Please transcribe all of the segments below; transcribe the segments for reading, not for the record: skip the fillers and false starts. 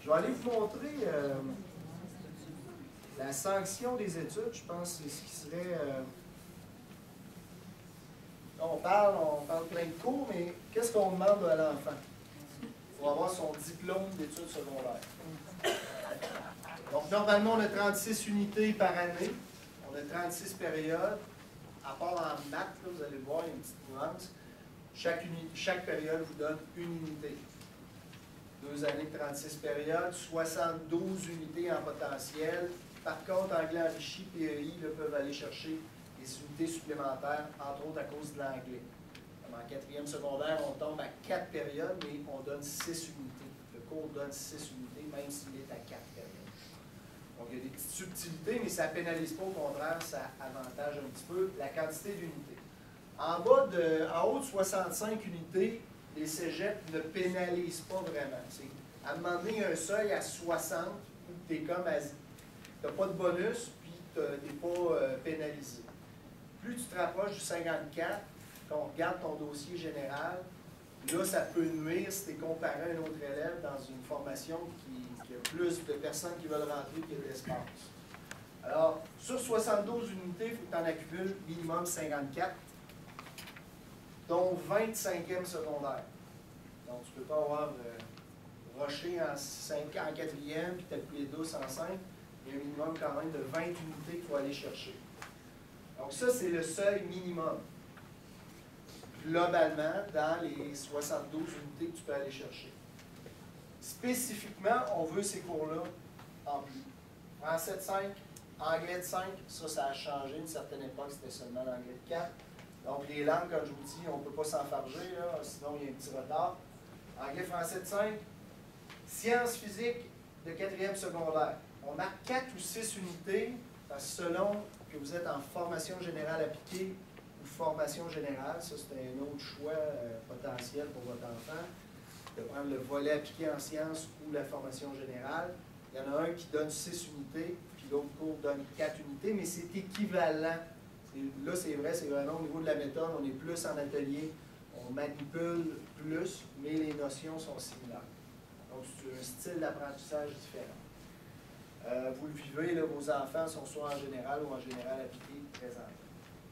Je vais aller vous montrer la sanction des études. Je pense que c'est ce qui serait... on parle plein de cours, mais qu'est-ce qu'on demande à l'enfant pour avoir son diplôme d'études secondaires? Donc, normalement, on a 36 unités par année. On a 36 périodes. À part en maths, là, vous allez voir, il y a une petite nuance. Chaque période vous donne une unité. 2 années de 36 périodes, 72 unités en potentiel. Par contre, anglais enrichi, PEI là, peuvent aller chercher des unités supplémentaires, entre autres à cause de l'anglais. En 4e secondaire, on tombe à 4 périodes, mais on donne 6 unités. Le cours donne 6 unités, même s'il est à 4 périodes. Donc, il y a des petites subtilités, mais ça ne pénalise pas, au contraire, ça avantage un petit peu la quantité d'unités. En haut de 65 unités, les cégeps ne pénalisent pas vraiment. À un moment donné, il y a un seuil à 60 où tu es comme tu n'as pas de bonus, puis tu n'es pas pénalisé. Plus tu te rapproches du 54, quand on regarde ton dossier général, là, ça peut nuire si tu es comparé à un autre élève dans une formation qui a plus de personnes qui veulent rentrer qu'il y a d'espace. Alors, sur 72 unités, il faut que tu en accumules minimum 54, dont 25e secondaire. Donc, tu ne peux pas avoir rushé en 4e, puis t'appuyer douce en 5. Il y a un minimum quand même de 20 unités qu'il faut aller chercher. Donc, ça, c'est le seuil minimum. Globalement, dans les 72 unités que tu peux aller chercher. Spécifiquement, on veut ces cours-là en plus. Français de 5, anglais de 5, ça a changé. À une certaine époque, c'était seulement l'anglais de 4. Donc, les langues, comme je vous dis, on ne peut pas s'enfarger, sinon il y a un petit retard. Anglais, français de 5. Sciences physiques de 4e secondaire. On marque 4 ou 6 unités, parce que selon que vous êtes en formation générale appliquée ou formation générale, ça c'est un autre choix potentiel pour votre enfant, de prendre le volet appliqué en sciences ou la formation générale. Il y en a un qui donne 6 unités, puis l'autre cours donne 4 unités, mais c'est équivalent. Là, c'est vrai, c'est vraiment au niveau de la méthode, on est plus en atelier, on manipule plus, mais les notions sont similaires. Donc, c'est un style d'apprentissage différent. Vous le vivez, là, vos enfants sont soit en général ou en général appliqué présent.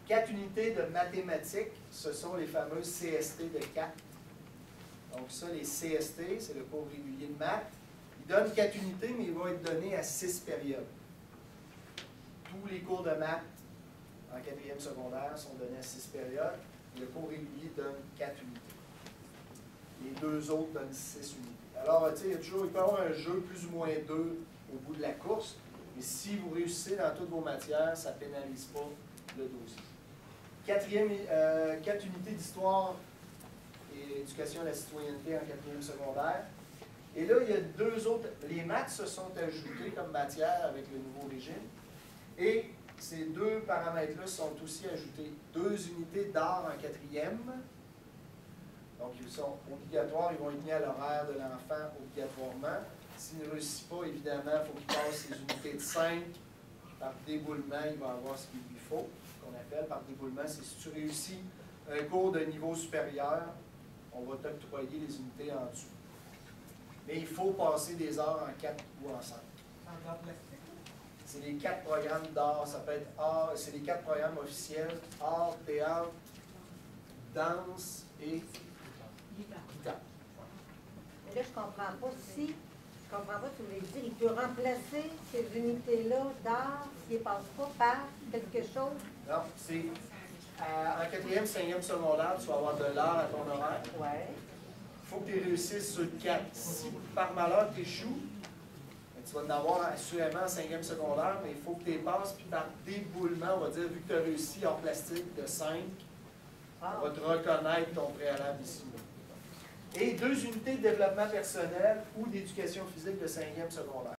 4 unités de mathématiques, ce sont les fameuses CST de 4. Donc, ça, les CST, c'est le cours régulier de maths. Ils donnent 4 unités, mais il va être donné à 6 périodes. Tous les cours de maths en 4e secondaire sont donnés à 6 périodes. Et le cours régulier donne 4 unités. Les 2 autres donnent 6 unités. Alors, tu sais, il peut y avoir un jeu plus ou moins 2 au bout de la course, mais si vous réussissez dans toutes vos matières, ça ne pénalise pas le dossier. 4 unités d'histoire et éducation à la citoyenneté en 4e secondaire. Et là, il y a 2 autres. Les maths se sont ajoutés comme matière avec le nouveau régime. Et ces 2 paramètres-là sont aussi ajoutés. 2 unités d'art en 4e. Donc, ils sont obligatoires, ils vont être mis à l'horaire de l'enfant obligatoirement. S'il ne réussit pas, évidemment, il faut qu'il passe ses unités de 5. Par déboulement, il va avoir ce qu'il lui faut, ce qu'on appelle par déboulement. C'est si tu réussis un cours de niveau supérieur, on va t'octroyer les unités en dessous. Mais il faut passer des heures en 4 ou en 5. C'est les 4 programmes d'art. Ça peut être art, c'est les 4 programmes officiels: art, théâtre, danse et guitare. Mais là, je ne comprends pas si, je comprends pas, tu voulais dire, il peut remplacer ces unités-là d'art s'il ne passe pas par quelque chose? Non, c'est en 4e, 5e secondaire, tu vas avoir de l'art à ton horaire. Ouais. Il faut que tu réussisses sur 4. Si par malheur tu échoues, tu vas en avoir assurément en 5e secondaire, mais il faut que tu les passes, puis par déboulement, on va dire, vu que tu as réussi en plastique de 5, on va te reconnaître ton préalable ici. Et 2 unités de développement personnel ou d'éducation physique de 5e secondaire.